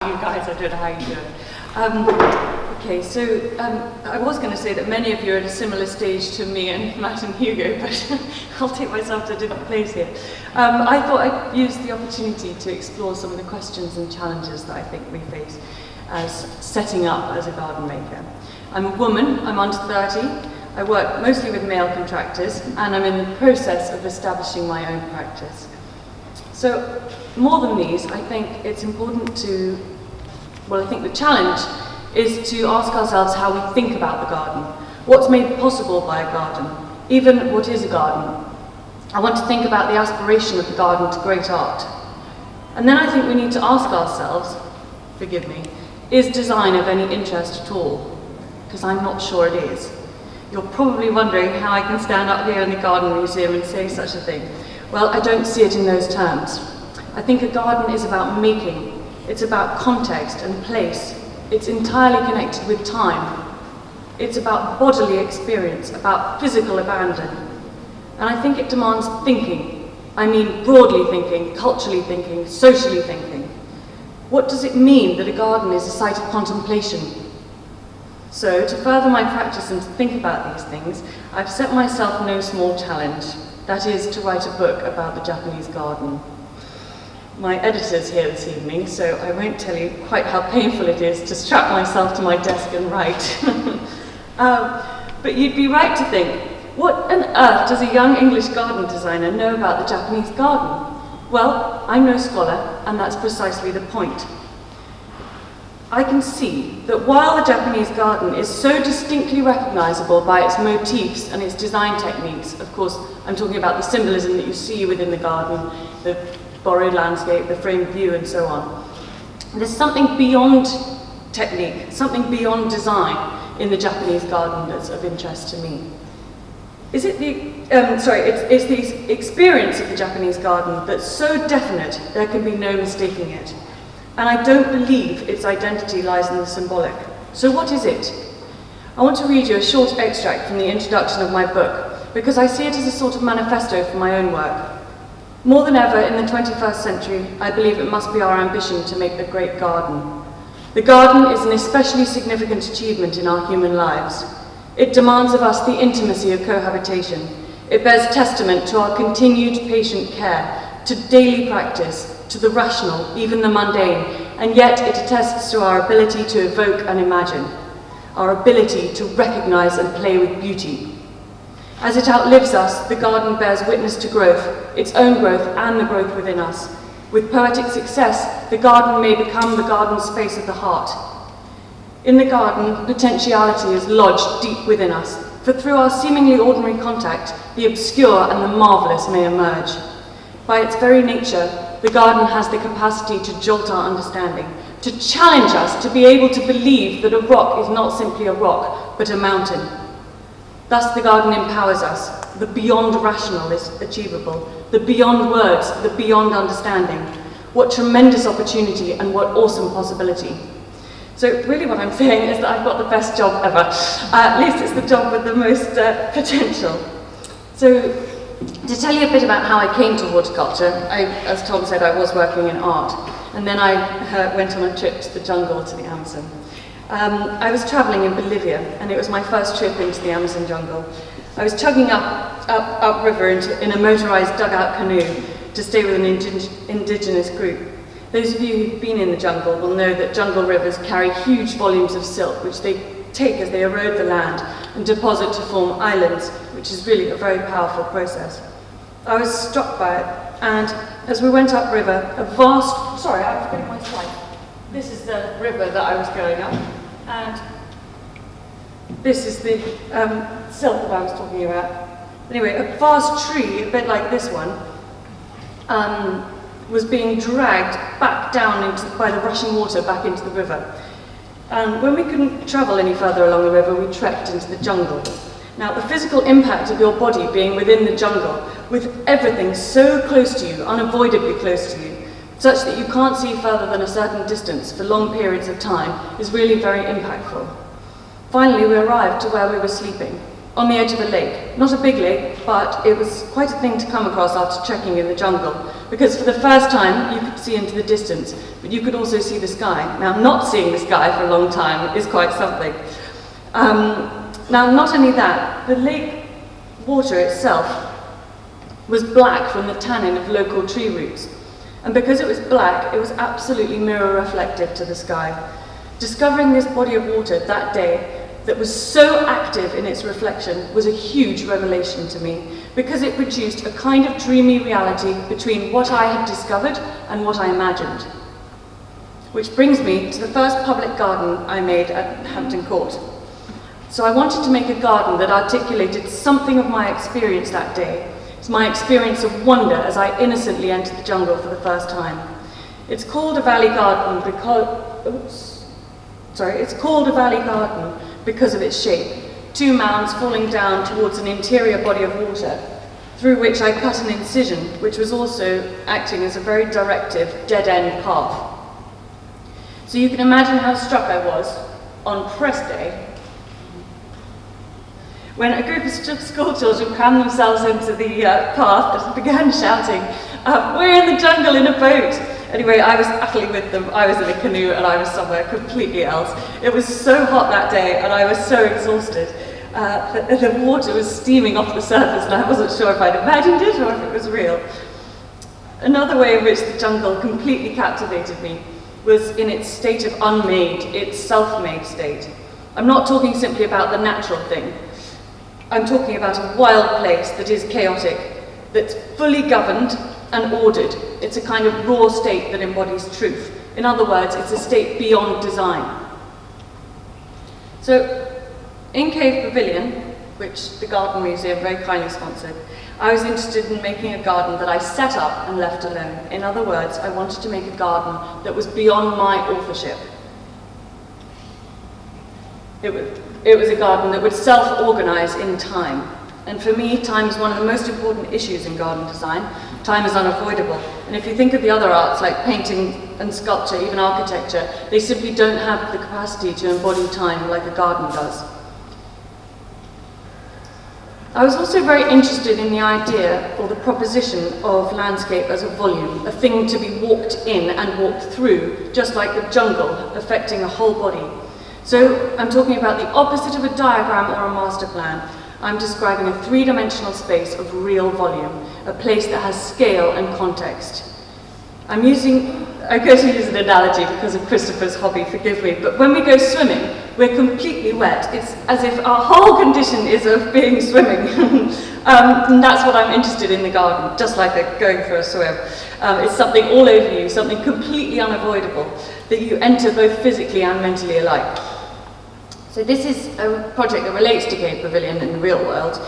you guys. I don't know how you do it. Okay, so I was going to say that many of you are at a similar stage to me and Matt and Hugo, but I'll take myself to a different place here. I thought I'd use the opportunity to explore some of the questions and challenges that I think we face as setting up as a garden maker. I'm a woman, I'm under 30, I work mostly with male contractors, and I'm in the process of establishing my own practice. So, more than these, I think it's important to, well, I think the challenge is to ask ourselves how we think about the garden. What's made possible by a garden? Even what is a garden? I want to think about the aspiration of the garden to great art. And then I think we need to ask ourselves, forgive me, is design of any interest at all? Because I'm not sure it is. You're probably wondering how I can stand up here in the Garden Museum and say such a thing. Well, I don't see it in those terms. I think a garden is about making. It's about context and place. It's entirely connected with time. It's about bodily experience, about physical abandon. And I think it demands thinking. I mean broadly thinking, culturally thinking, socially thinking. What does it mean that a garden is a site of contemplation? So, to further my practice and to think about these things, I've set myself no small challenge. That is, to write a book about the Japanese garden. My editor's here this evening, so I won't tell you quite how painful it is to strap myself to my desk and write. But you'd be right to think, what on earth does a young English garden designer know about the Japanese garden? Well, I'm no scholar, and that's precisely the point. I can see that while the Japanese garden is so distinctly recognizable by its motifs and its design techniques, of course, I'm talking about the symbolism that you see within the garden, the borrowed landscape, the framed view, and so on. There's something beyond technique, something beyond design in the Japanese garden that's of interest to me. Is it it's the experience of the Japanese garden that's so definite there can be no mistaking it. And I don't believe its identity lies in the symbolic. So what is it? I want to read you a short extract from the introduction of my book, because I see it as a sort of manifesto for my own work. More than ever in the 21st century, I believe it must be our ambition to make the great garden. The garden is an especially significant achievement in our human lives. It demands of us the intimacy of cohabitation. It bears testament to our continued patient care, to daily practice, to the rational, even the mundane, and yet it attests to our ability to evoke and imagine, our ability to recognize and play with beauty. As it outlives us, the garden bears witness to growth, its own growth and the growth within us. With poetic success, the garden may become the garden space of the heart. In the garden, potentiality is lodged deep within us, for through our seemingly ordinary contact, the obscure and the marvellous may emerge. By its very nature, the garden has the capacity to jolt our understanding, to challenge us to be able to believe that a rock is not simply a rock, but a mountain. Thus the garden empowers us. The beyond rational is achievable. The beyond words, the beyond understanding. What tremendous opportunity and what awesome possibility. So really what I'm saying is that I've got the best job ever. At least it's the job with the most potential. So, to tell you a bit about how I came to horticulture, as Tom said, I was working in art, and then I went on a trip to the jungle, to the Amazon. I was travelling in Bolivia, and it was my first trip into the Amazon jungle. I was chugging upriver in a motorised dugout canoe to stay with an indigenous group. Those of you who've been in the jungle will know that jungle rivers carry huge volumes of silt, which they take as they erode the land and deposit to form islands, which is really a very powerful process. I was struck by it, and as we went upriver, I'm forgetting my slide. This is the river that I was going up, and this is the silt that I was talking about. Anyway, a vast tree, a bit like this one, was being dragged back down by the rushing water back into the river. And when we couldn't travel any further along the river, we trekked into the jungle. Now, the physical impact of your body being within the jungle, with everything so close to you, unavoidably close to you, such that you can't see further than a certain distance for long periods of time, is really very impactful. Finally, we arrived to where we were sleeping, on the edge of a lake. Not a big lake, but it was quite a thing to come across after trekking in the jungle, because for the first time you could see into the distance, but you could also see the sky. Now, not seeing the sky for a long time is quite something. Now, not only that, the lake water itself was black from the tannin of local tree roots. And because it was black, it was absolutely mirror reflective to the sky. Discovering this body of water that day that was so active in its reflection was a huge revelation to me, because it produced a kind of dreamy reality between what I had discovered and what I imagined. Which brings me to the first public garden I made at Hampton Court. So I wanted to make a garden that articulated something of my experience that day. It's my experience of wonder as I innocently entered the jungle for the first time. It's called a valley garden because of its shape. 2 mounds falling down towards an interior body of water, through which I cut an incision, which was also acting as a very directive dead-end path. So you can imagine how struck I was on press day when a group of school children crammed themselves into the path and began shouting, "We're in the jungle in a boat!" Anyway, I was utterly with them. I was in a canoe and I was somewhere completely else. It was so hot that day and I was so exhausted that the water was steaming off the surface and I wasn't sure if I'd imagined it or if it was real. Another way in which the jungle completely captivated me was in its state of unmade, its self-made state. I'm not talking simply about the natural thing. I'm talking about a wild place that is chaotic, that's fully governed and ordered. It's a kind of raw state that embodies truth. In other words, it's a state beyond design. So, in Cave Pavilion, which the Garden Museum very kindly sponsored, I was interested in making a garden that I set up and left alone. In other words, I wanted to make a garden that was beyond my authorship. It was a garden that would self-organize in time. And for me, time is one of the most important issues in garden design. Time is unavoidable. And if you think of the other arts like painting and sculpture, even architecture, they simply don't have the capacity to embody time like a garden does. I was also very interested in the idea or the proposition of landscape as a volume, a thing to be walked in and walked through, just like the jungle, affecting a whole body. So I'm talking about the opposite of a diagram or a master plan. I'm describing a three-dimensional space of real volume, a place that has scale and context. I'm going to use an analogy because of Christopher's hobby, forgive me, but when we go swimming, we're completely wet. It's as if our whole condition is of being swimming. And that's what I'm interested in the garden, just like going for a swim. It's something all over you, something completely unavoidable, that you enter both physically and mentally alike. So this is a project that relates to Cave Pavilion in the real world.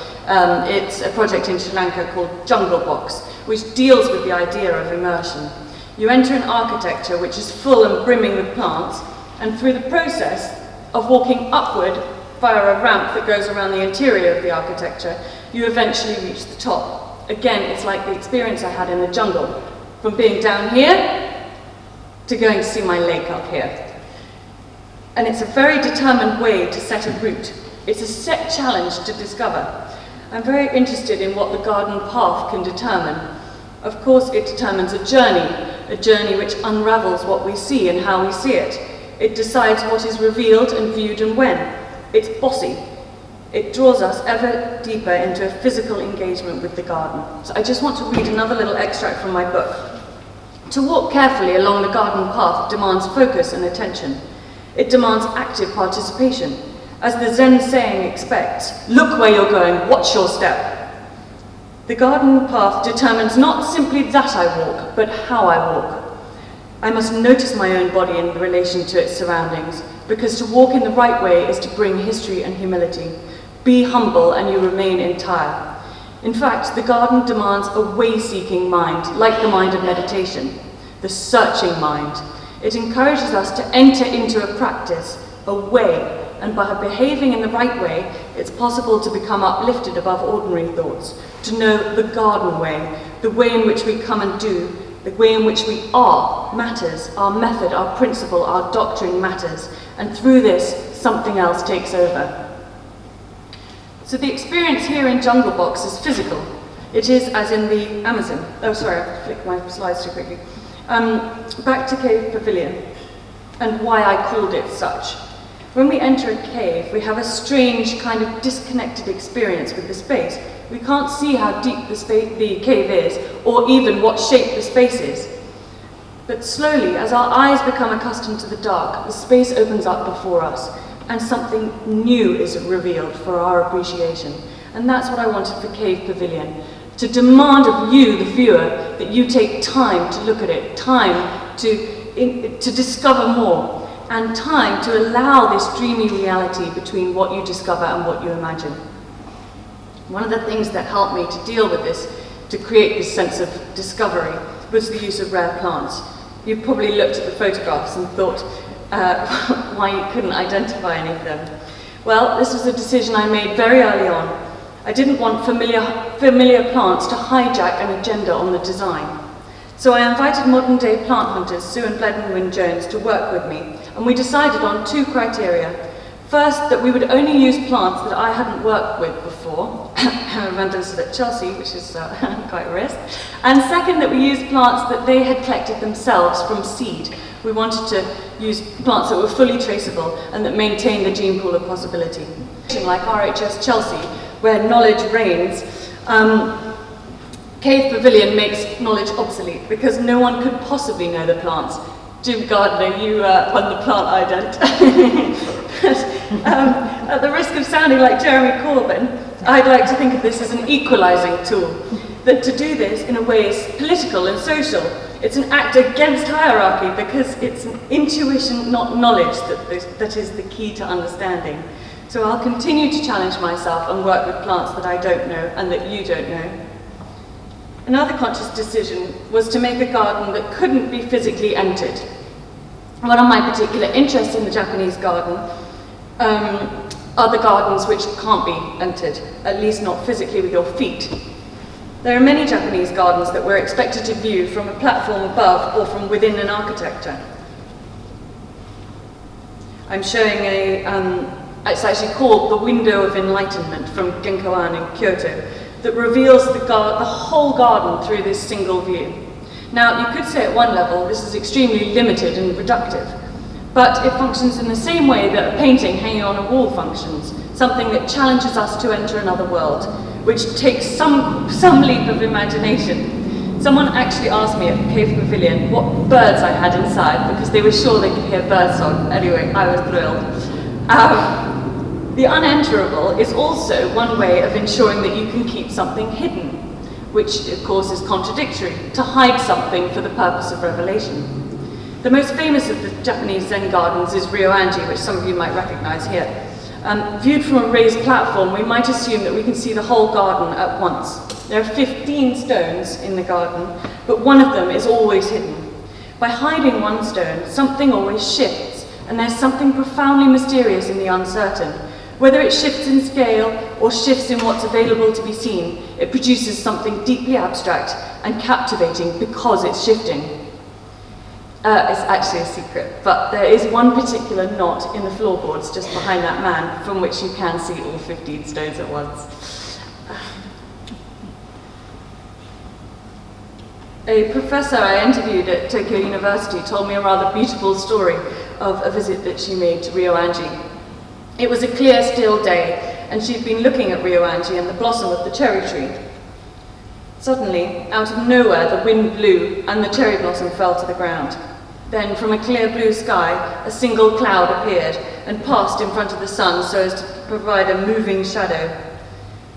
It's a project in Sri Lanka called Jungle Box, which deals with the idea of immersion. You enter an architecture which is full and brimming with plants, and through the process of walking upward via a ramp that goes around the interior of the architecture, you eventually reach the top. Again, it's like the experience I had in the jungle, from being down here to going to see my lake up here. And it's a very determined way to set a route. It's a set challenge to discover. I'm very interested in what the garden path can determine. Of course, it determines a journey which unravels what we see and how we see it. It decides what is revealed and viewed and when. It's bossy. It draws us ever deeper into a physical engagement with the garden. So I just want to read another little extract from my book. To walk carefully along the garden path demands focus and attention. It demands active participation. As the Zen saying expects, look where you're going, watch your step. The garden path determines not simply that I walk, but how I walk. I must notice my own body in relation to its surroundings, because to walk in the right way is to bring history and humility. Be humble and you remain entire. In fact, the garden demands a way-seeking mind, like the mind of meditation, the searching mind. It encourages us to enter into a practice, a way, and by behaving in the right way, it's possible to become uplifted above ordinary thoughts, to know the garden way, the way in which we come and do, the way in which we are matters, our method, our principle, our doctrine matters, and through this, something else takes over. So the experience here in Jungle Box is physical. It is as in the Amazon. Oh, sorry, I flicked my slides too quickly. Back to Cave Pavilion, and why I called it such. When we enter a cave, we have a strange kind of disconnected experience with the space. We can't see how deep the cave is, or even what shape the space is. But slowly, as our eyes become accustomed to the dark, the space opens up before us, and something new is revealed for our appreciation. And that's what I wanted for Cave Pavilion, to demand of you, the viewer, that you take time to look at it, time to discover more, and time to allow this dreamy reality between what you discover and what you imagine. One of the things that helped me to deal with this, to create this sense of discovery, was the use of rare plants. You probably looked at the photographs and thought why you couldn't identify any of them. Well, this was a decision I made very early on. I didn't want familiar plants to hijack an agenda on the design. So I invited modern-day plant hunters, Sue and Bledwin-Jones, to work with me, and we decided on 2 criteria. First, that we would only use plants that I hadn't worked with before. I remember this at Chelsea, which is quite a risk. And second, that we used plants that they had collected themselves from seed. We wanted to use plants that were fully traceable and that maintained the gene pool of possibility. Like RHS Chelsea, where knowledge reigns, Cave Pavilion makes knowledge obsolete because no one could possibly know the plants. Jim Gardner, you won the plant ident. At the risk of sounding like Jeremy Corbyn, I'd like to think of this as an equalising tool. That to do this in a way is political and social. It's an act against hierarchy because it's an intuition, not knowledge, that is the key to understanding. So I'll continue to challenge myself and work with plants that I don't know and that you don't know. Another conscious decision was to make a garden that couldn't be physically entered. One of my particular interests in the Japanese garden are the gardens which can't be entered, at least not physically with your feet. There are many Japanese gardens that we're expected to view from a platform above or from within an architecture. I'm showing it's actually called the Window of Enlightenment from Genkoan in Kyoto, that reveals the whole garden through this single view. Now, you could say at one level, this is extremely limited and reductive, but it functions in the same way that a painting hanging on a wall functions, something that challenges us to enter another world, which takes some leap of imagination. Someone actually asked me at Cave Pavilion what birds I had inside, because they were sure they could hear birdsong. Anyway, I was thrilled. The unenterable is also one way of ensuring that you can keep something hidden, which of course is contradictory, to hide something for the purpose of revelation. The most famous of the Japanese Zen gardens is Ryoanji, which some of you might recognize here. Viewed from a raised platform, we might assume that we can see the whole garden at once. There are 15 stones in the garden, but one of them is always hidden. By hiding one stone, something always shifts, and there's something profoundly mysterious in the uncertain. Whether it shifts in scale or shifts in what's available to be seen, it produces something deeply abstract and captivating because it's shifting. It's actually a secret, but there is one particular knot in the floorboards just behind that man from which you can see all 15 stones at once. A professor I interviewed at Tokyo University told me a rather beautiful story of a visit that she made to Ryoanji. It was a clear, still day, and she'd been looking at Ryoanji and the blossom of the cherry tree. Suddenly, out of nowhere, the wind blew and the cherry blossom fell to the ground. Then, from a clear blue sky, a single cloud appeared and passed in front of the sun so as to provide a moving shadow.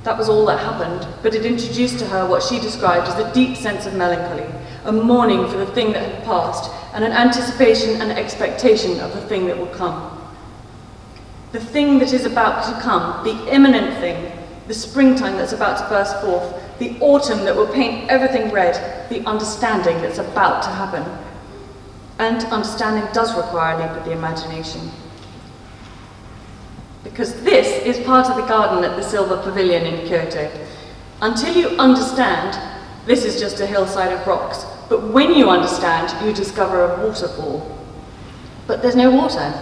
That was all that happened, but it introduced to her what she described as a deep sense of melancholy, a mourning for the thing that had passed, and an anticipation and expectation of the thing that will come. The thing that is about to come, the imminent thing, the springtime that's about to burst forth, the autumn that will paint everything red, the understanding that's about to happen. And understanding does require a leap of the imagination. Because this is part of the garden at the Silver Pavilion in Kyoto. Until you understand, this is just a hillside of rocks. But when you understand, you discover a waterfall. But there's no water.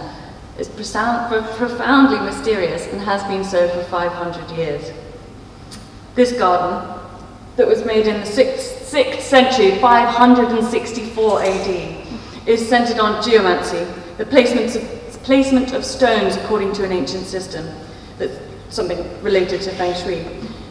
It's profoundly mysterious and has been so for 500 years. This garden that was made in the 6th century, 564 AD, is centered on geomancy, the placement of stones according to an ancient system. That's something related to Feng Shui.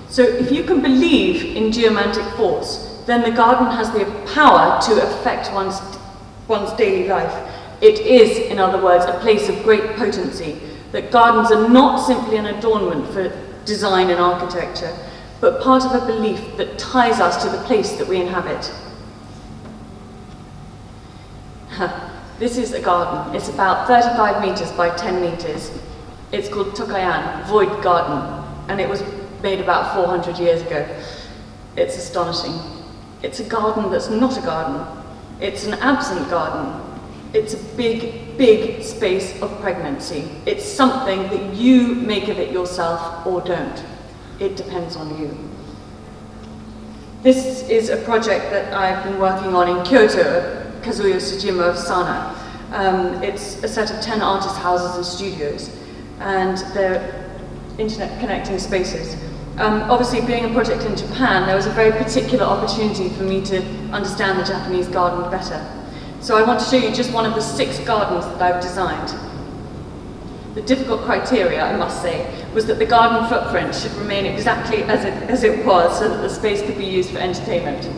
So if you can believe in geomantic force, then the garden has the power to affect one's daily life. It is, in other words, a place of great potency, that gardens are not simply an adornment for design and architecture, but part of a belief that ties us to the place that we inhabit. This is a garden. It's about 35 meters by 10 meters. It's called Tokayan, Void Garden, and it was made about 400 years ago. It's astonishing. It's a garden that's not a garden. It's an absent garden. It's a big, big space of pregnancy. It's something that you make of it yourself or don't. It depends on you. This is a project that I've been working on in Kyoto, Kazuya Tsujima of Sana. It's a set of 10 artist houses and studios, and they're internet connecting spaces. Obviously, being a project in Japan, there was a very particular opportunity for me to understand the Japanese garden better. So I want to show you just one of the 6 gardens that I've designed. The difficult criteria, I must say, was that the garden footprint should remain exactly as it was, so that the space could be used for entertainment.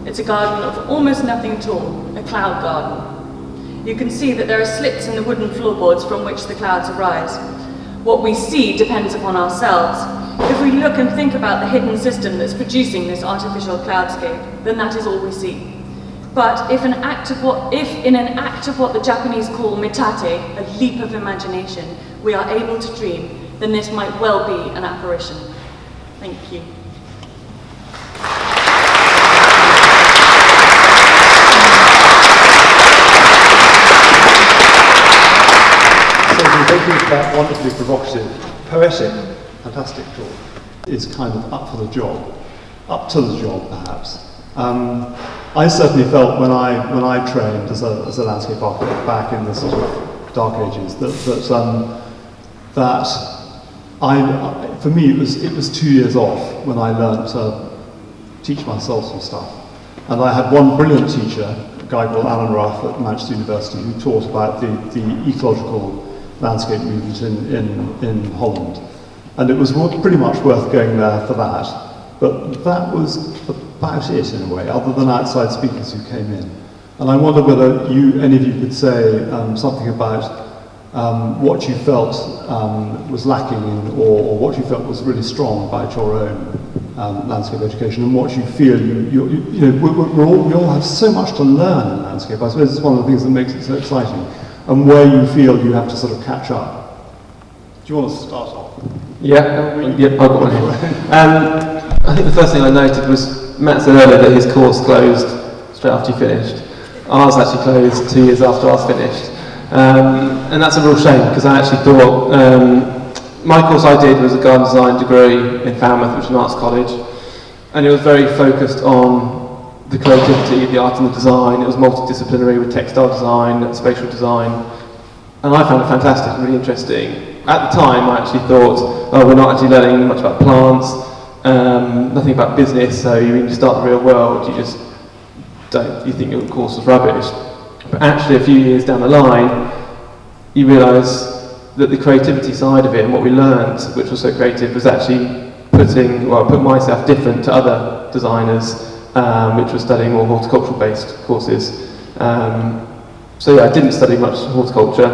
It's a garden of almost nothing at all, a cloud garden. You can see that there are slits in the wooden floorboards from which the clouds arise. What we see depends upon ourselves. If we look and think about the hidden system that's producing this artificial cloudscape, then that is all we see. But if in an act of what the Japanese call mitate, a leap of imagination, we are able to dream, then this might well be an apparition. Thank you. Thank you for that wonderfully provocative, poetic, fantastic talk. Is kind of up for the job, up to the job perhaps. I certainly felt when I trained as a landscape architect back in the sort of dark ages for me it was 2 years off when I learned to teach myself some stuff. And I had one brilliant teacher, a guy called Alan Ruff at Manchester University, who taught about the ecological landscape movement in Holland. And it was pretty much worth going there for that. But that was about it in a way, other than outside speakers who came in. And I wonder whether any of you could say something about what you felt was lacking in, or what you felt was really strong about your own landscape education, and what you feel we all have so much to learn in landscape. I suppose it's one of the things that makes it so exciting, and where you feel you have to sort of catch up. Do you want to start off? Yeah, I've got one here. I think the first thing I noted was Matt said earlier that his course closed straight after you finished. Ours actually closed 2 years after ours finished. And that's a real shame, because I actually thought, my course I did was a garden design degree in Falmouth, which is an arts college, and it was very focused on the creativity, the art and the design. It was multidisciplinary with textile design, spatial design, and I found it fantastic and really interesting. At the time I actually thought, oh, we're not actually learning much about plants, nothing about business, so when you start the real world, you think your course was rubbish. But actually a few years down the line, you realise that the creativity side of it and what we learned, which was so creative, was actually put myself different to other designers, which were studying more horticultural based courses. So yeah, I didn't study much horticulture,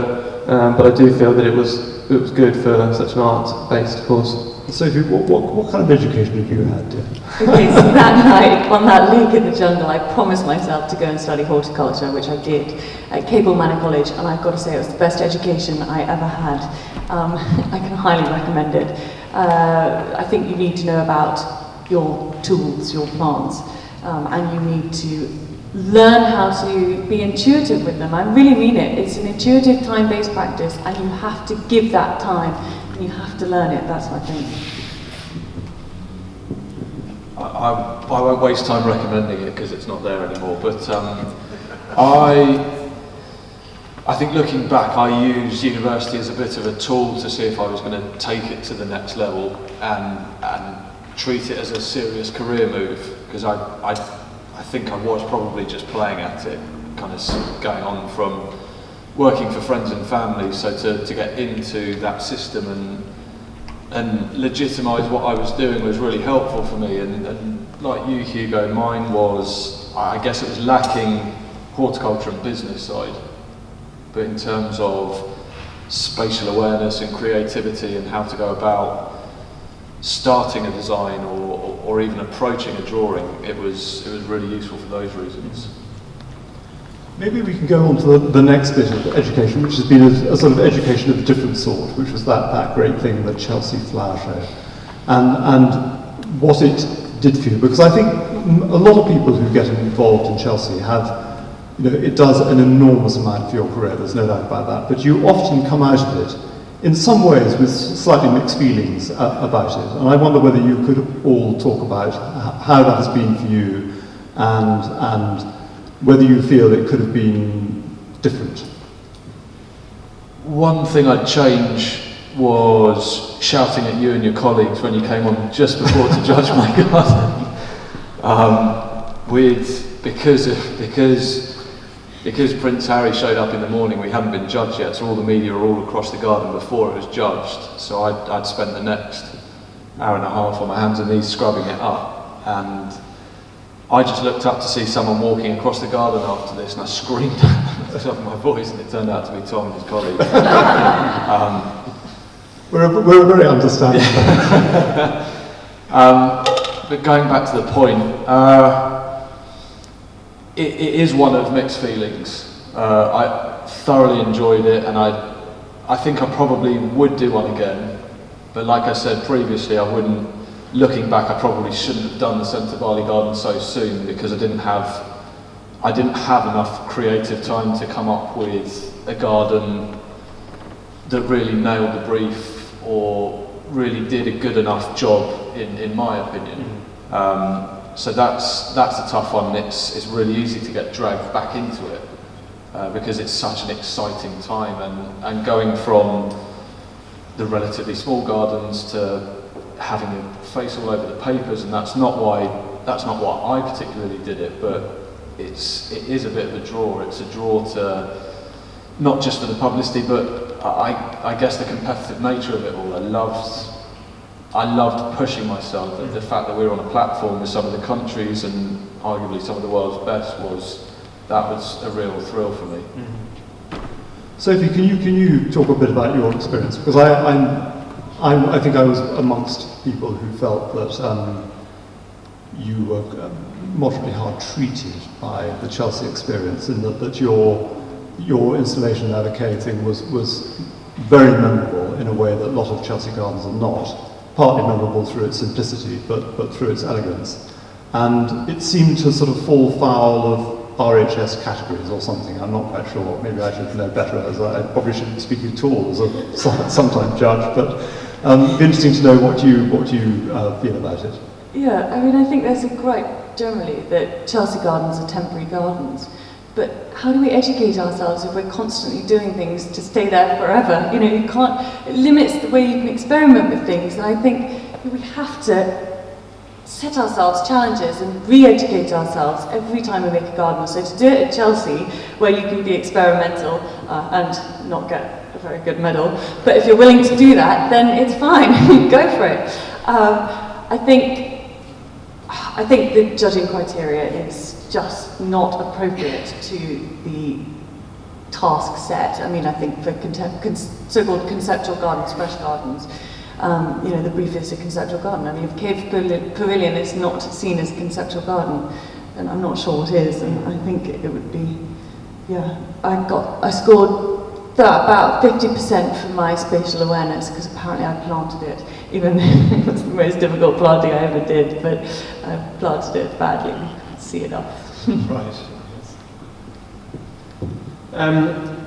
but I do feel that it was good for such an art based course. Sophie, what kind of education have you had, dear? Okay, so that night, on that lake in the jungle, I promised myself to go and study horticulture, which I did at Cable Manor College, and I've got to say it was the best education I ever had. I can highly recommend it. I think you need to know about your tools, your plants, and you need to learn how to be intuitive with them. I really mean it. It's an intuitive, time-based practice, and you have to give that time. You have to learn it, that's my thing. I won't waste time recommending it because it's not there anymore, but I think looking back, I used university as a bit of a tool to see if I was going to take it to the next level, and treat it as a serious career move, because I think I was probably just playing at it, kind of going on from working for friends and family, so to get into that system and legitimise what I was doing was really helpful for me. And like you, Hugo, mine was, I guess it was lacking horticulture and business side, but in terms of spatial awareness and creativity and how to go about starting a design or even approaching a drawing, it was really useful for those reasons. Maybe we can go on to the next bit of education, which has been a sort of education of a different sort, which was that great thing, the Chelsea Flower Show, and what it did for you. Because I think a lot of people who get involved in Chelsea have, it does an enormous amount for your career, there's no doubt about that, but you often come out of it in some ways with slightly mixed feelings about it. And I wonder whether you could all talk about how that has been for you and whether you feel it could have been different. One thing I'd change was shouting at you and your colleagues when you came on just before to judge my garden. Because Prince Harry showed up in the morning, we hadn't been judged yet, so all the media were all across the garden before it was judged. So I'd spent the next hour and a half on my hands and knees scrubbing it up, and I just looked up to see someone walking across the garden after this, and I screamed at the top of my voice, and it turned out to be Tom and his colleague. We're very understanding. But going back to the point, it is one of mixed feelings. I thoroughly enjoyed it, and I think I probably would do one again. But like I said previously, looking back, I probably shouldn't have done the Centre Barley Garden so soon, because I didn't have enough creative time to come up with a garden that really nailed the brief or really did a good enough job, in my opinion. So that's a tough one. It's really easy to get dragged back into it because it's such an exciting time, and going from the relatively small gardens to having a face all over the papers, and that's not why I particularly did it, but it is a bit of a draw. It's a draw to not just for the publicity, but I guess the competitive nature of it all. I loved pushing myself, and the fact that we were on a platform with some of the countries and arguably some of the world's best was a real thrill for me. Sophie, can you talk a bit about your experience? Because I think I was amongst people who felt that you were moderately hard treated by the Chelsea experience, and that your installation at the cave thing was very memorable in a way that a lot of Chelsea gardens are not. Partly memorable through its simplicity, but through its elegance. And it seemed to sort of fall foul of RHS categories or something. I'm not quite sure. Maybe I should know better, as I probably shouldn't speak at all as a sometime judge. But it'd be interesting to know what you feel about it. Yeah, I mean, I think there's a gripe generally that Chelsea gardens are temporary gardens. But how do we educate ourselves if we're constantly doing things to stay there forever? You can't, it limits the way you can experiment with things. And I think we have to set ourselves challenges and re-educate ourselves every time we make a garden. So to do it at Chelsea, where you can be experimental and not get a very good medal, but if you're willing to do that, then it's fine, go for it. I think the judging criteria is just not appropriate to the task set. I mean, I think for so-called conceptual gardens, fresh gardens, the brief is a conceptual garden. I mean, if Cave Pavilion is not seen as a conceptual garden, then I'm not sure what is, and I think it would be, I scored about 50% for my spatial awareness, because apparently I planted it, even though it was the most difficult planting I ever did, but I planted it badly. See it off. Right.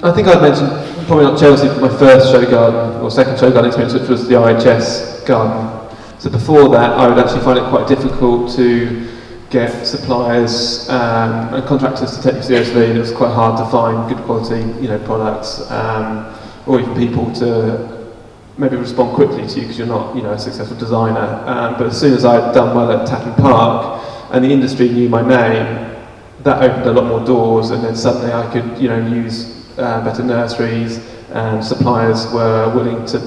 I think I mentioned, probably not Chelsea, but my first show garden, or second show garden experience, which was the RHS garden. So before that, I would actually find it quite difficult to get suppliers and contractors to take you seriously. It was quite hard to find good quality, products, or even people to maybe respond quickly to you because you're not, a successful designer. But as soon as I'd done well at Tatton Park and the industry knew my name, that opened a lot more doors, and then suddenly I could, use better nurseries, and suppliers were willing to,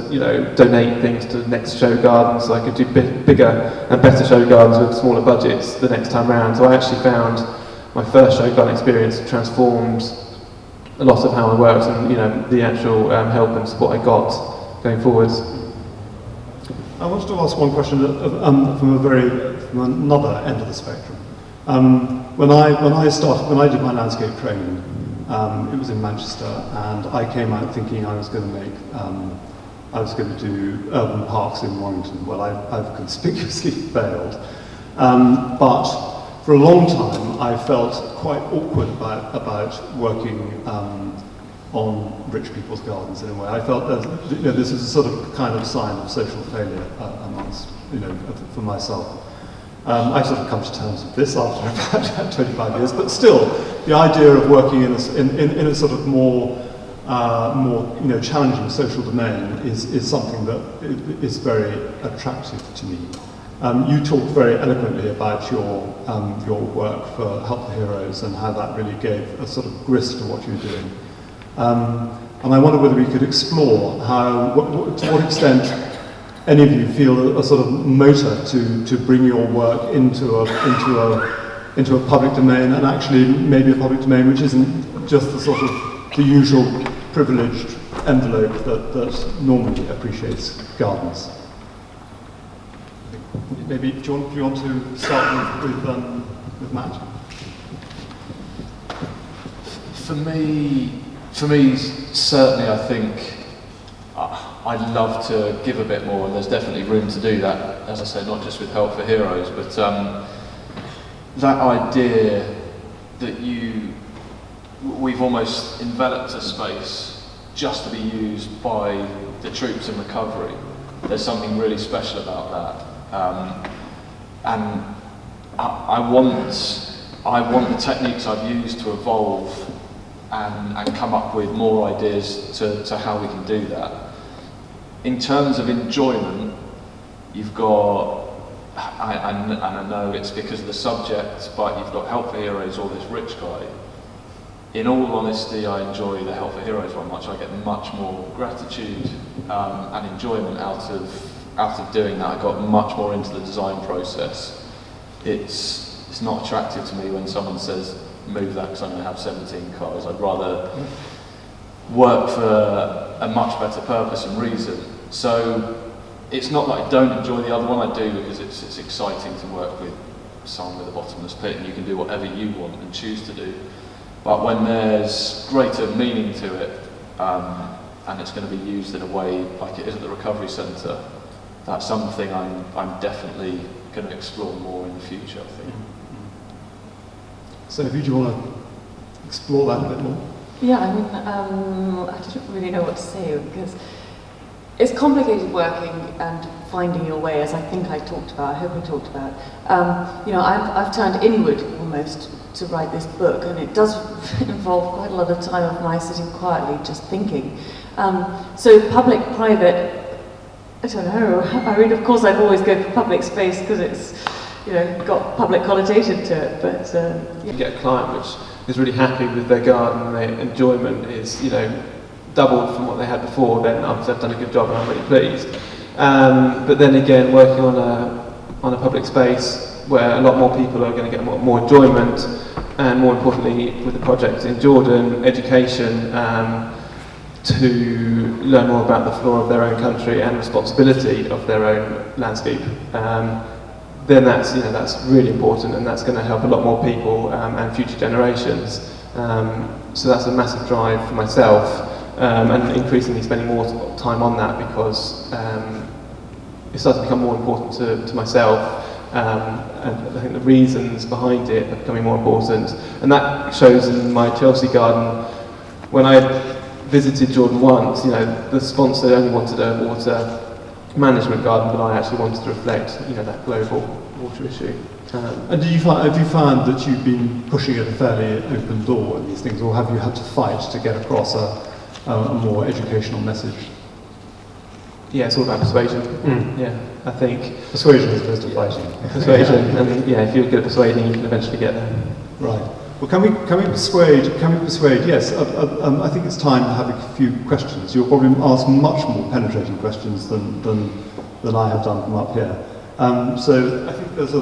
donate things to the next show garden, so I could do bigger and better show gardens with smaller budgets the next time round. So I actually found my first show garden experience transformed a lot of how I worked, and the actual help and support I got going forwards. I wanted to ask one question from another end of the spectrum. When I did my landscape training, it was in Manchester, and I came out thinking I was going to do urban parks in Warrington. Well, I've conspicuously failed, but for a long time I felt quite awkward about working on rich people's gardens in a way. I felt that this is a sort of kind of sign of social failure amongst, for myself. I've sort of come to terms with this after about 25 years, but still, the idea of working in a sort of more challenging social domain is something that is very attractive to me. You talked very eloquently about your work for Help the Heroes and how that really gave a sort of grist to what you were doing. And I wonder whether we could explore to what extent any of you feel a sort of motor to bring your work into a public domain, and actually maybe a public domain which isn't just the sort of the usual privileged envelope that normally appreciates gardens. Maybe do you want to start with Matt? For me, certainly, I think I'd love to give a bit more, and there's definitely room to do that, as I say, not just with Help for Heroes, but that idea that we've almost enveloped a space just to be used by the troops in recovery. There's something really special about that. And I want the techniques I've used to evolve and come up with more ideas to how we can do that. In terms of enjoyment, you've got, and I know it's because of the subject, but you've got Help for Heroes or this rich guy. In all honesty, I enjoy the Help for Heroes one much. I get much more gratitude and enjoyment out of doing that. I got much more into the design process. It's not attractive to me when someone says, move that because I'm going to have 17 cars. I'd rather work for a much better purpose and reason. So it's not that I don't enjoy the other one, I do, because it's exciting to work with someone with a bottomless pit and you can do whatever you want and choose to do. But when there's greater meaning to it, and it's going to be used in a way like it is at the recovery centre, that's something I'm definitely going to explore more in the future, I think. So, do you want to explore that a bit more? Yeah, I mean, I don't really know what to say, because it's complicated working and finding your way, as I think I talked about, I hope we talked about. I've turned inward almost to write this book, and it does involve quite a lot of time of my sitting quietly just thinking. So public, private, I don't know. I mean, of course I've always go for public space because it's, got public connotation to it, but You get a client which is really happy with their garden and their enjoyment is, doubled from what they had before, then I've done a good job and I'm really pleased. But then again, working on a public space where a lot more people are going to get more enjoyment, and more importantly with the project in Jordan, education, to learn more about the flora of their own country and responsibility of their own landscape. Then that's really important, and that's going to help a lot more people and future generations. So that's a massive drive for myself, and increasingly spending more time on that because it starts to become more important to myself, and I think the reasons behind it are becoming more important, and that shows in my Chelsea garden. When I visited Jordan once, the sponsor only wanted a water management garden, but I actually wanted to reflect, that global water issue. And have you found that you've been pushing at a fairly open door in these things, or have you had to fight to get across a more educational message? Yeah, it's all about persuasion. Yeah, I think Persuasion as opposed to fighting. persuasion, and yeah, if you're good at persuading, you can eventually get there. Right. Well, can we persuade? Yes. I think it's time to have a few questions. You'll probably ask much more penetrating questions than I have done from up here. So I think there's a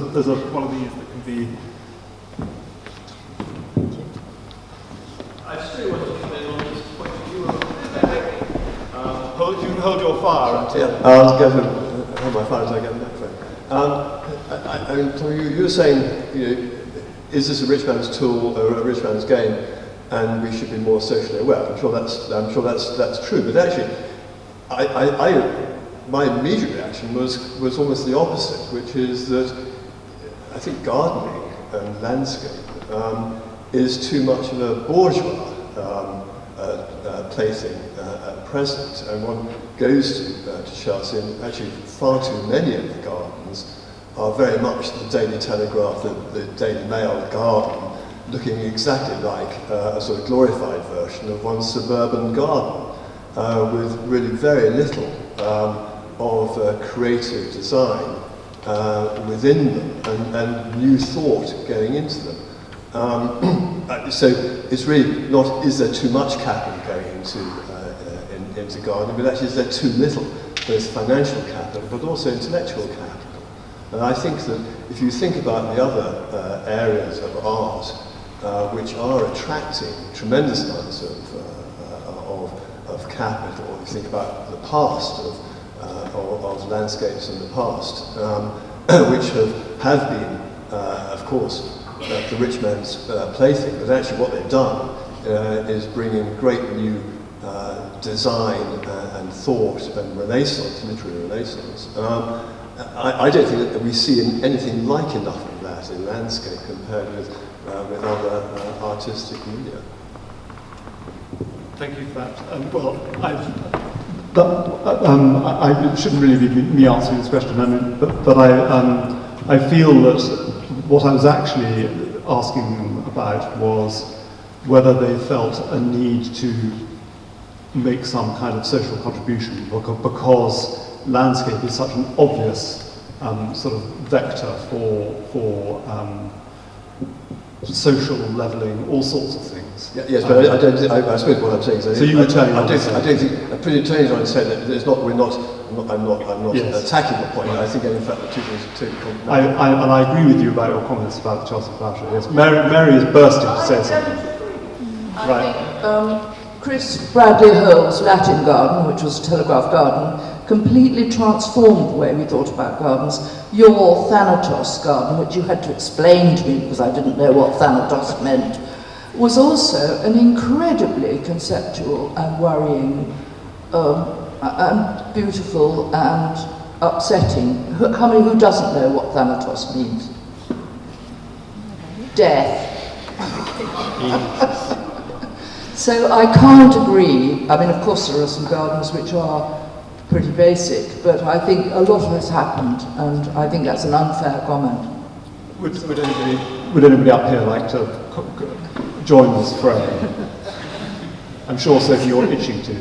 one of these that can be. I just really want to come in on this point. You can hold your fire until. I'll go to hold my fire until I get the microphone. Tom, you were saying, is this a rich man's tool or a rich man's game, and we should be more socially aware. I'm sure that's true. But actually, my immediate reaction was almost the opposite, which is that I think gardening and landscape is too much of a bourgeois plaything at present. And one goes to Chelsea, and actually far too many of the gardens are very much the Daily Telegraph, the Daily Mail garden, looking exactly like a sort of glorified version of one's suburban garden, with really very little of creative design within them and new thought going into them. So it's really not, is there too much capital going into gardening, but actually is there too little, both financial capital but also intellectual capital. And I think that if you think about the other areas of art which are attracting tremendous amounts of capital, if you think about the past of landscapes in the past, which have been, of course, the rich man's plaything, but actually what they've done is bringing great new design and thought and renaissance, literary renaissance. I don't think that we see anything like enough of that in landscape compared with other artistic media. Thank you for that. It shouldn't really be me answering this question, but I feel that what I was actually asking them about was whether they felt a need to make some kind of social contribution, because landscape is such an obvious sort of vector for social levelling, all sorts of things. Yes, but I suppose what I'm saying is, so you were telling I don't think. I'm pretty telling what I said that it's not. I'm not Yes. attacking the point. I think in fact the two things are too complementary. And I agree with you about your comments about the Chelsea Flower Show. Yes, Mary is bursting to say something. Right. Chris Bradley Hurl's Latin Garden, which was a Telegraph garden, completely transformed the way we thought about gardens. Your Thanatos garden, which you had to explain to me because I didn't know what Thanatos meant, was also an incredibly conceptual and worrying and beautiful and upsetting. Who doesn't know what Thanatos means? Death. So I can't agree. I mean, of course there are some gardens which are pretty basic, but I think a lot has happened, and I think that's an unfair comment. Would anybody up here like to join this fray? I'm sure, Sophie, you're itching to.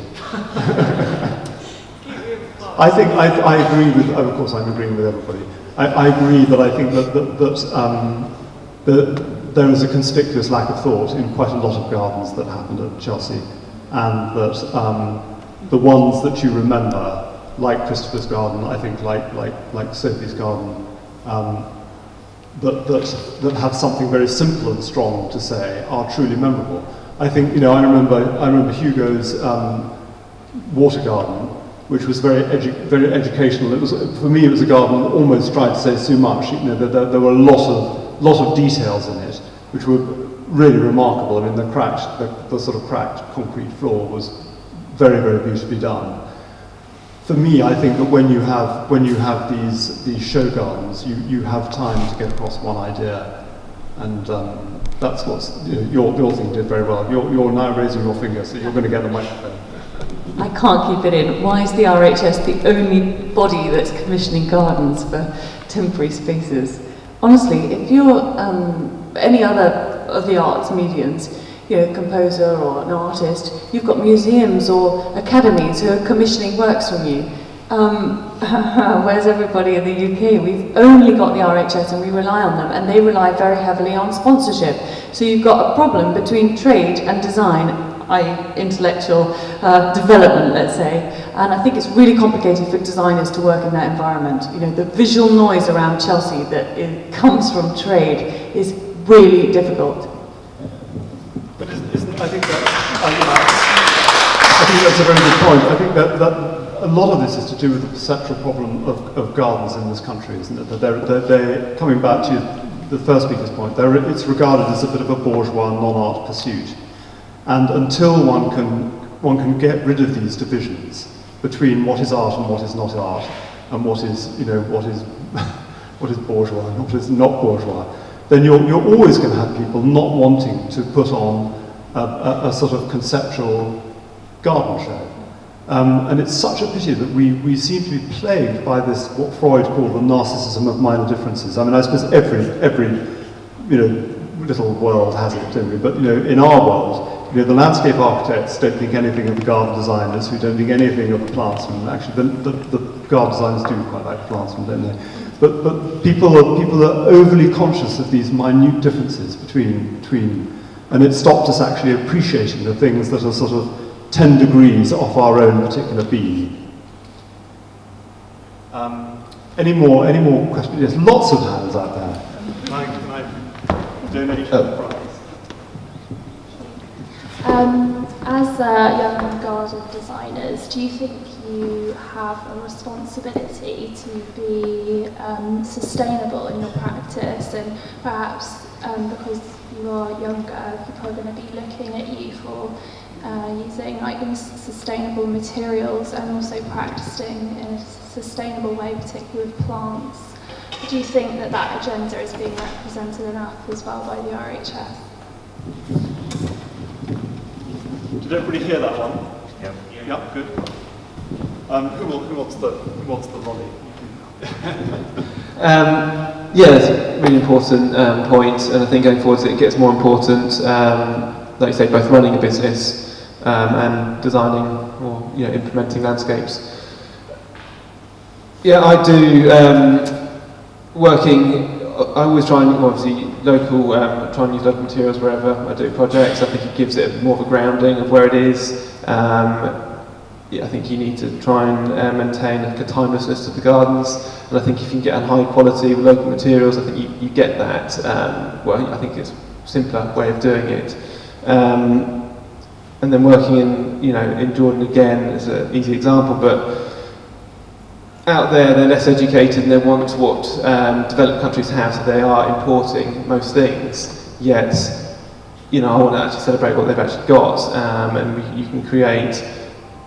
I think I agree with. Of course, I'm agreeing with everybody. I agree that I think that there is a conspicuous lack of thought in quite a lot of gardens that happened at Chelsea, and that the ones that you remember, like Christopher's garden, I think like Sophie's garden, that have something very simple and strong to say, are truly memorable. I think, I remember Hugo's water garden, which was very educational. It was, for me, it was a garden that almost tried to say too much. There were a lot of details in it, which were really remarkable. I mean, the sort of cracked concrete floor was very, very beautifully done. For me, I think that when you have these show gardens, you have time to get across one idea, and that's what your thing did very well. You're now raising your finger, so you're going to get the microphone. I can't keep it in. Why is the RHS the only body that's commissioning gardens for temporary spaces? Honestly, if you're any other of the arts mediums, a composer or an artist, you've got museums or academies who are commissioning works from you. Where's everybody in the UK? We've only got the RHS and we rely on them, and they rely very heavily on sponsorship. So you've got a problem between trade and design, i.e. intellectual development, let's say, and I think it's really complicated for designers to work in that environment. You know, the visual noise around Chelsea that comes from trade is really difficult. But I think that's a very good point. I think that a lot of this is to do with the perceptual problem of gardens in this country, isn't it? That they're coming back to the first speaker's point, it's regarded as a bit of a bourgeois non-art pursuit. And until one can get rid of these divisions between what is art and what is not art, and what is what is bourgeois and what is not bourgeois, then you're always going to have people not wanting to put on a sort of conceptual garden show. And it's such a pity that we seem to be plagued by this, what Freud called the narcissism of minor differences. I mean, I suppose every little world has it, don't we? But in our world, the landscape architects don't think anything of the garden designers, who don't think anything of the plantsmen. Actually, the garden designers do quite like plantsmen, don't they? But people are overly conscious of these minute differences between, and it stopped us actually appreciating the things that are sort of 10 degrees off our own particular beam. Any more questions? There's lots of hands out there. Can I donate the prize? As young garden designers, do you think you have a responsibility to be sustainable in your practice, and perhaps because you are younger, people are going to be looking at you for using sustainable materials and also practicing in a sustainable way, particularly with plants? Do you think that agenda is being represented enough as well by the RHS? Did everybody hear that one? Yep. Yep, good. Who wants the volley? Yeah, it's a really important point, and I think going forward it gets more important, like you say, both running a business and designing or implementing landscapes. Yeah, I do I always try and obviously try and use local materials wherever I do projects. I think it gives it more of a grounding of where it is. I think you need to try and maintain a timelessness to the gardens, and I think if you can get a high quality with local materials, I think you get that. I think it's a simpler way of doing it. And then working in Jordan again is an easy example, but out there they're less educated and they want what developed countries have, so they are importing most things, yet I want to actually celebrate what they've actually got, and you can create,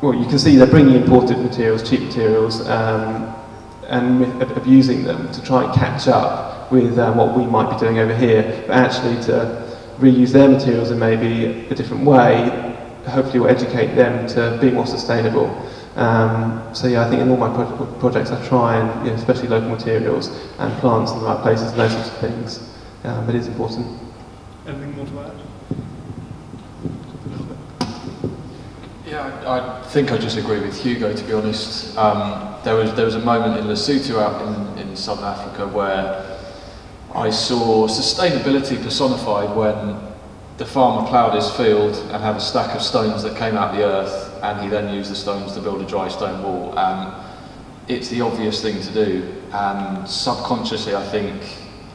you can see they're bringing imported materials, cheap materials, and abusing them to try and catch up with what we might be doing over here, but actually to reuse their materials in maybe a different way, hopefully will educate them to be more sustainable. I think in all my projects I try and, especially local materials and plants in the right places and those sorts of things. It is important. Anything more to add? Yeah, I think I just agree with Hugo, to be honest. There was a moment in Lesotho out in Southern Africa where I saw sustainability personified when the farmer ploughed his field and had a stack of stones that came out the earth, and he then used the stones to build a dry stone wall. It's the obvious thing to do, and subconsciously I think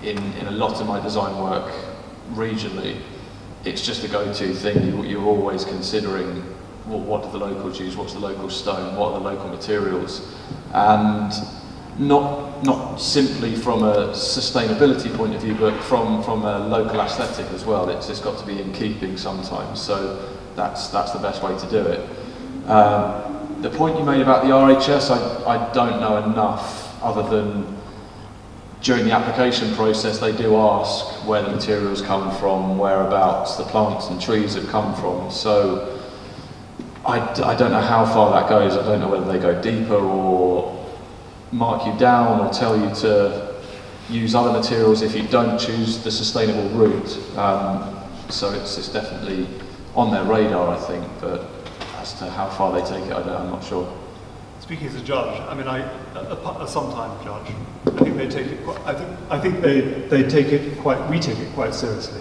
in a lot of my design work regionally, it's just a go-to thing. You're always considering, well, what do the locals use, what's the local stone, what are the local materials, and not simply from a sustainability point of view, but from a local aesthetic as well. It's just got to be in keeping sometimes, so that's the best way to do it. The point you made about the RHS, I don't know enough, other than during the application process they do ask where the materials come from, whereabouts the plants and trees have come from, so I don't know how far that goes. I don't know whether they go deeper or mark you down or tell you to use other materials if you don't choose the sustainable route. So it's definitely on their radar, I think, but as to how far they take it, I'm not sure. It's speaking as a judge, I mean, a sometime judge, I think they take it quite, I think they take it quite, we take it quite seriously.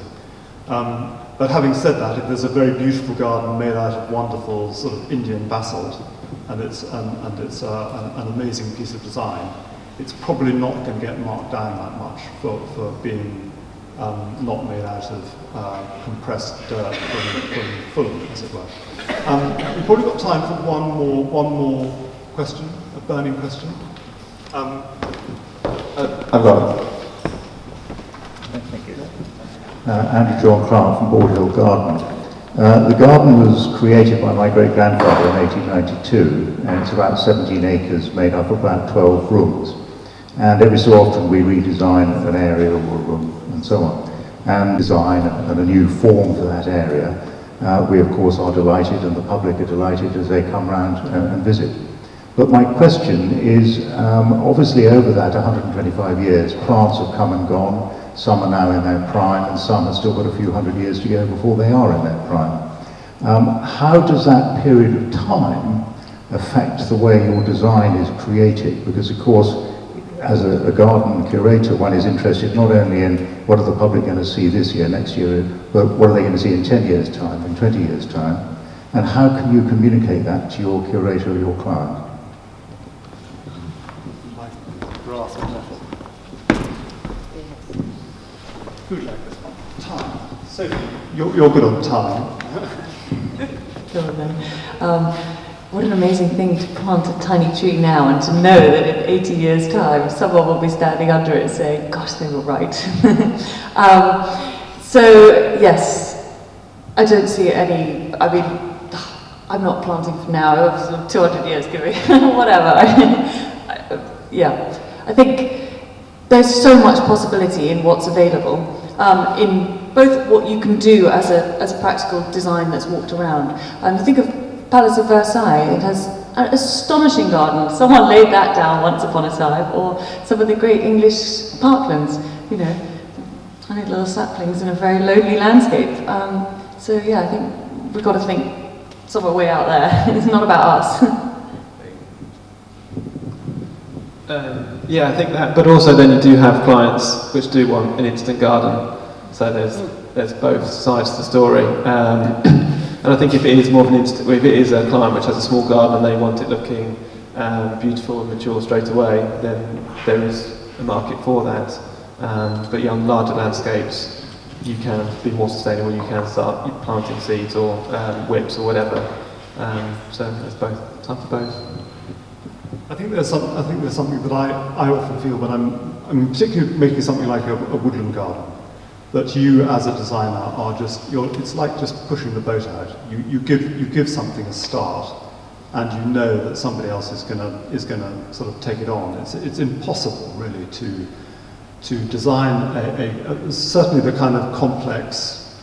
But having said that, if there's a very beautiful garden made out of wonderful sort of Indian basalt, and it's an amazing piece of design, it's probably not going to get marked down that much for being not made out of compressed dirt from Fulham, as it were. We've probably got time for one more question, a burning question. I've got it. Thank you. Andrew John Clark from Board Hill Garden. The garden was created by my great-grandfather in 1892, and it's about 17 acres made up of about 12 rooms. And every so often we redesign an area or a room and so on, and design and a new form for that area. We of course are delighted, and the public are delighted as they come round and visit. But my question is, obviously over that 125 years, plants have come and gone. Some are now in their prime, and some have still got a few hundred years to go before they are in their prime. How does that period of time affect the way your design is created? Because of course, as a garden curator, one is interested not only in what are the public going to see this year, next year, but what are they going to see in 10 years' time, in 20 years' time? And how can you communicate that to your curator or your client? Who'd like this one? Time. Sophie, you're good on time. Go on then. What an amazing thing to plant a tiny tree now and to know that in 80 years' time someone will be standing under it saying, gosh, they were right. So, yes, I don't see any, I mean, I'm not planting for now, I was 200 years, give me, whatever. Yeah, I think there's so much possibility in what's available, in both what you can do as a practical design that's walked around. Think of Palace of Versailles. It has an astonishing garden. Someone laid that down once upon a time, or some of the great English parklands, you know, tiny little saplings in a very lonely landscape. So yeah, I think we've got to think somewhere way out there. It's not about us. Yeah, I think that, but also then you do have clients which do want an instant garden. So there's both sides to the story. And I think if it is more of an if it is a client which has a small garden and they want it looking beautiful and mature straight away, then there is a market for that. But yeah, on larger landscapes, you can be more sustainable. You can start planting seeds or whips or whatever. So there's both. Time for both. I think there's something that I often feel when I'm particularly making something like a woodland garden, that you as a designer are it's like just pushing the boat out. You give something a start, and you know that somebody else is gonna sort of take it on. It's impossible really to design certainly the kind of complex,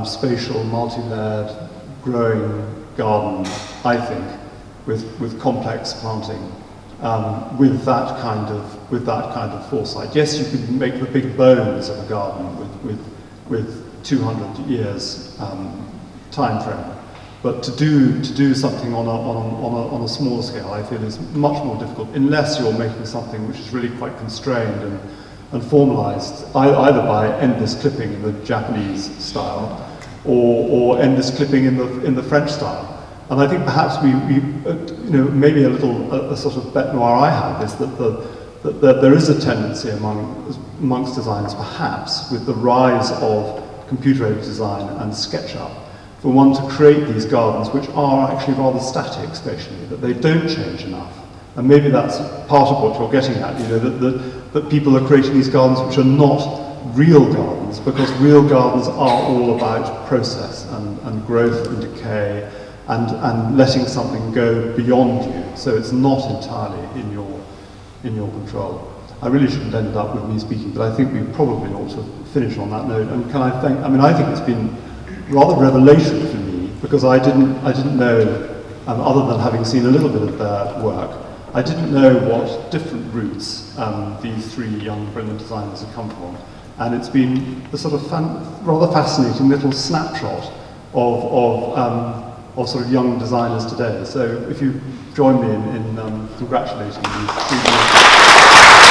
spatial, multi-layered, growing garden, I think, with complex planting, with that kind of foresight. Yes, you can make the big bones of a garden with 200 years time frame, but to do something on a smaller scale, I feel is much more difficult unless you're making something which is really quite constrained and formalized, either by endless clipping in the Japanese style or endless clipping in the French style. And I think perhaps we maybe a sort of bête noire I have is that there is a tendency amongst designers, perhaps with the rise of computer-aided design and SketchUp, for one to create these gardens which are actually rather static spatially, that they don't change enough. And maybe that's part of what you're getting at, that people are creating these gardens which are not real gardens, because real gardens are all about process and growth and decay, and letting something go beyond you, so it's not entirely in your control. I really shouldn't end up with me speaking, but I think we probably ought to finish on that note. And I think it's been rather revelation for me, because I didn't know, other than having seen a little bit of their work, I didn't know what different routes these three young, brilliant designers had come from. And it's of sort of young designers today. So if you join me in congratulating these 3